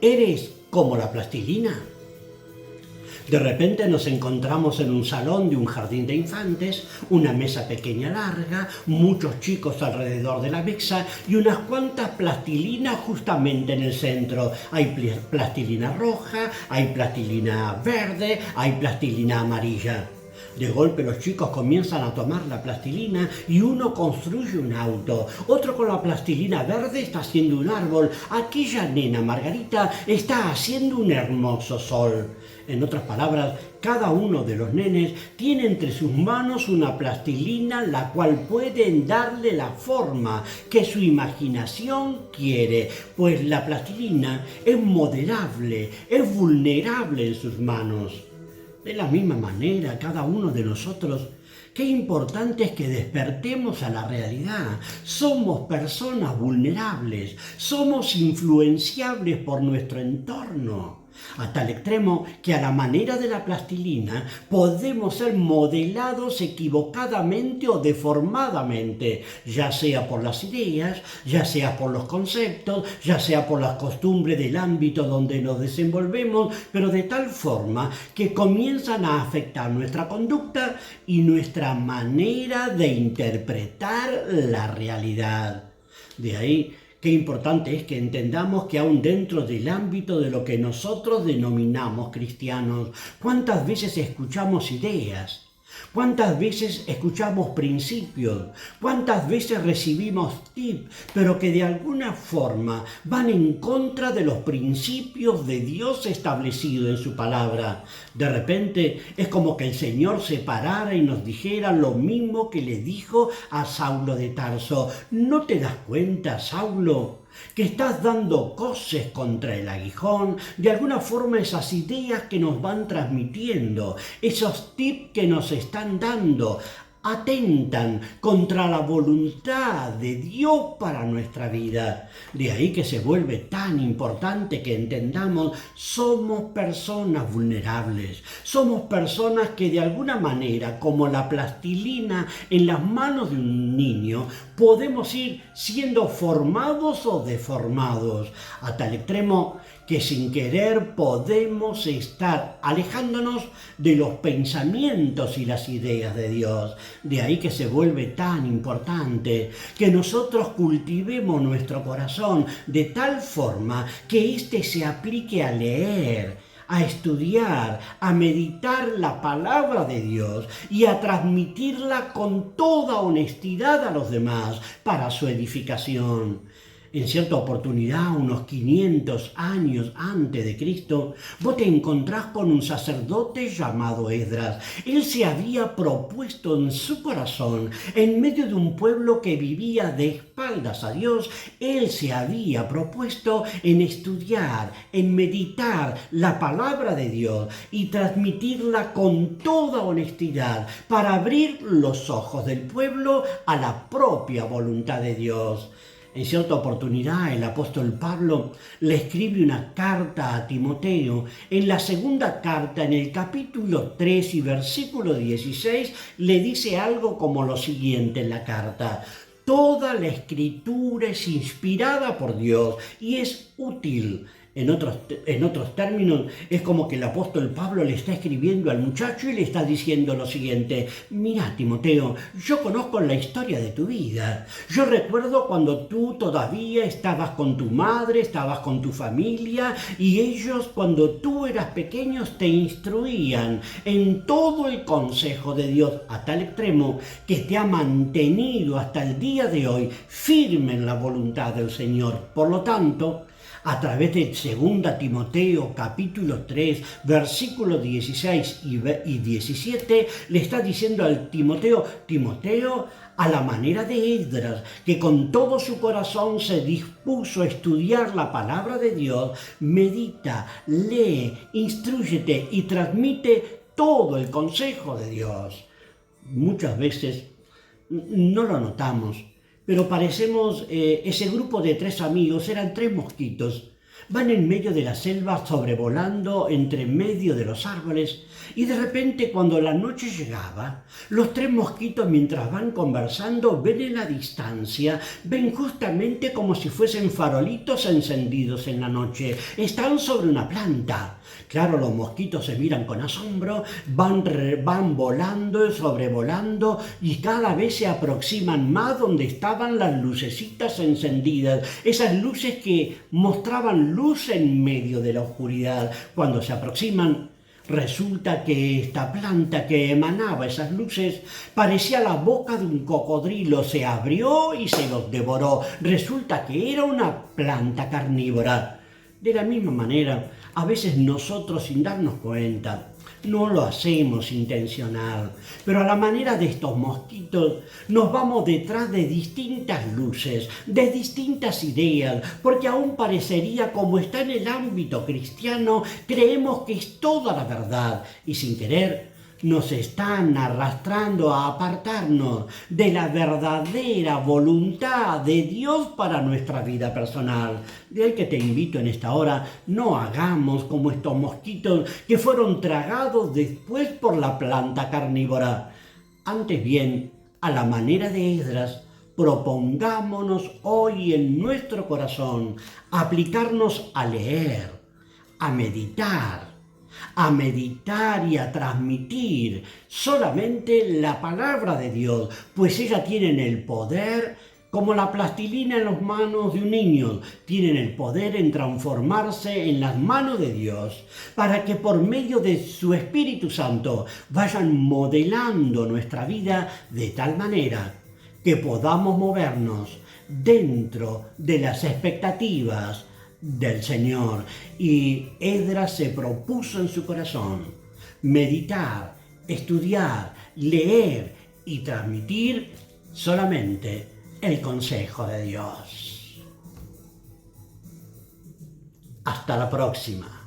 Eres como la plastilina. De repente nos encontramos en un salón de un jardín de infantes, una mesa pequeña larga, muchos chicos alrededor de la mesa y unas cuantas plastilinas justamente en el centro. Hay plastilina roja, hay plastilina verde, hay plastilina amarilla. De golpe los chicos comienzan a tomar la plastilina y uno construye un auto. Otro con la plastilina verde está haciendo un árbol. Aquella nena Margarita está haciendo un hermoso sol. En otras palabras, cada uno de los nenes tiene entre sus manos una plastilina la cual pueden darle la forma que su imaginación quiere, pues la plastilina es modelable, es vulnerable en sus manos. De la misma manera, cada uno de nosotros, qué importante es que despertemos a la realidad. Somos personas vulnerables, somos influenciables por nuestro entorno, a tal extremo que a la manera de la plastilina podemos ser modelados equivocadamente o deformadamente, ya sea por las ideas, ya sea por los conceptos, ya sea por las costumbres del ámbito donde nos desenvolvemos, pero de tal forma que comienzan a afectar nuestra conducta y nuestra manera de interpretar la realidad. De ahí qué importante es que entendamos que aún dentro del ámbito de lo que nosotros denominamos cristianos, ¿cuántas veces escuchamos ideas? ¿Cuántas veces escuchamos principios? ¿Cuántas veces recibimos tips, pero que de alguna forma van en contra de los principios de Dios establecidos en su palabra? De repente es como que el Señor se parara y nos dijera lo mismo que le dijo a Saulo de Tarso. ¿No te das cuenta, Saulo, que estás dando coces contra el aguijón? De alguna forma esas ideas que nos van transmitiendo, esos tips que nos están dando, atentan contra la voluntad de Dios para nuestra vida. De ahí que se vuelve tan importante que entendamos, somos personas vulnerables, somos personas que de alguna manera, como la plastilina en las manos de un niño, podemos ir siendo formados o deformados, a tal extremo que sin querer podemos estar alejándonos de los pensamientos y las ideas de Dios. De ahí que se vuelve tan importante que nosotros cultivemos nuestro corazón de tal forma que éste se aplique a leer, a estudiar, a meditar la palabra de Dios y a transmitirla con toda honestidad a los demás para su edificación. En cierta oportunidad, unos 500 años antes de Cristo, vos te encontrás con un sacerdote llamado Esdras. Él se había propuesto en su corazón, en medio de un pueblo que vivía de espaldas a Dios, él se había propuesto en estudiar, en meditar la palabra de Dios y transmitirla con toda honestidad para abrir los ojos del pueblo a la propia voluntad de Dios. En cierta oportunidad, el apóstol Pablo le escribe una carta a Timoteo. En la segunda carta, en el capítulo 3 y versículo 16, le dice algo como lo siguiente en la carta: toda la escritura es inspirada por Dios y es útil. En otros términos, es como que el apóstol Pablo le está escribiendo al muchacho y le está diciendo lo siguiente: mira, Timoteo, yo conozco la historia de tu vida. Yo recuerdo cuando tú todavía estabas con tu madre, estabas con tu familia, y ellos cuando tú eras pequeño te instruían en todo el consejo de Dios, a tal extremo que te ha mantenido hasta el día de hoy firme en la voluntad del Señor. Por lo tanto, a través de 2 Timoteo capítulo 3, versículos 16 y 17, le está diciendo al Timoteo, a la manera de Esdras, que con todo su corazón se dispuso a estudiar la palabra de Dios, medita, lee, instrúyete y transmite todo el consejo de Dios. Muchas veces no lo notamos, pero parecemos ese grupo de 3 amigos, eran 3 mosquitos. Van en medio de la selva sobrevolando entre medio de los árboles y de repente cuando la noche llegaba, los tres mosquitos mientras van conversando ven en la distancia, ven justamente como si fuesen farolitos encendidos en la noche. Están sobre una planta. Claro, los mosquitos se miran con asombro, van volando, sobrevolando y cada vez se aproximan más donde estaban las lucecitas encendidas, esas luces que mostraban luz en medio de la oscuridad. Cuando se aproximan, resulta que esta planta que emanaba esas luces parecía la boca de un cocodrilo, se abrió y se los devoró. Resulta que era una planta carnívora. De la misma manera, a veces nosotros sin darnos cuenta, no lo hacemos intencional, pero a la manera de estos mosquitos nos vamos detrás de distintas luces, de distintas ideas, porque aún parecería como está en el ámbito cristiano, creemos que es toda la verdad y sin querer nos están arrastrando a apartarnos de la verdadera voluntad de Dios para nuestra vida personal. De ahí que te invito en esta hora, no hagamos como estos mosquitos que fueron tragados después por la planta carnívora. Antes bien, a la manera de Esdras, propongámonos hoy en nuestro corazón aplicarnos a leer, a meditar y a transmitir solamente la palabra de Dios, pues ella tiene el poder, como la plastilina en las manos de un niño, tienen el poder en transformarse en las manos de Dios, para que por medio de su Espíritu Santo vayan modelando nuestra vida de tal manera que podamos movernos dentro de las expectativas del Señor. Y Esdras se propuso en su corazón meditar, estudiar, leer y transmitir solamente el consejo de Dios. Hasta la próxima.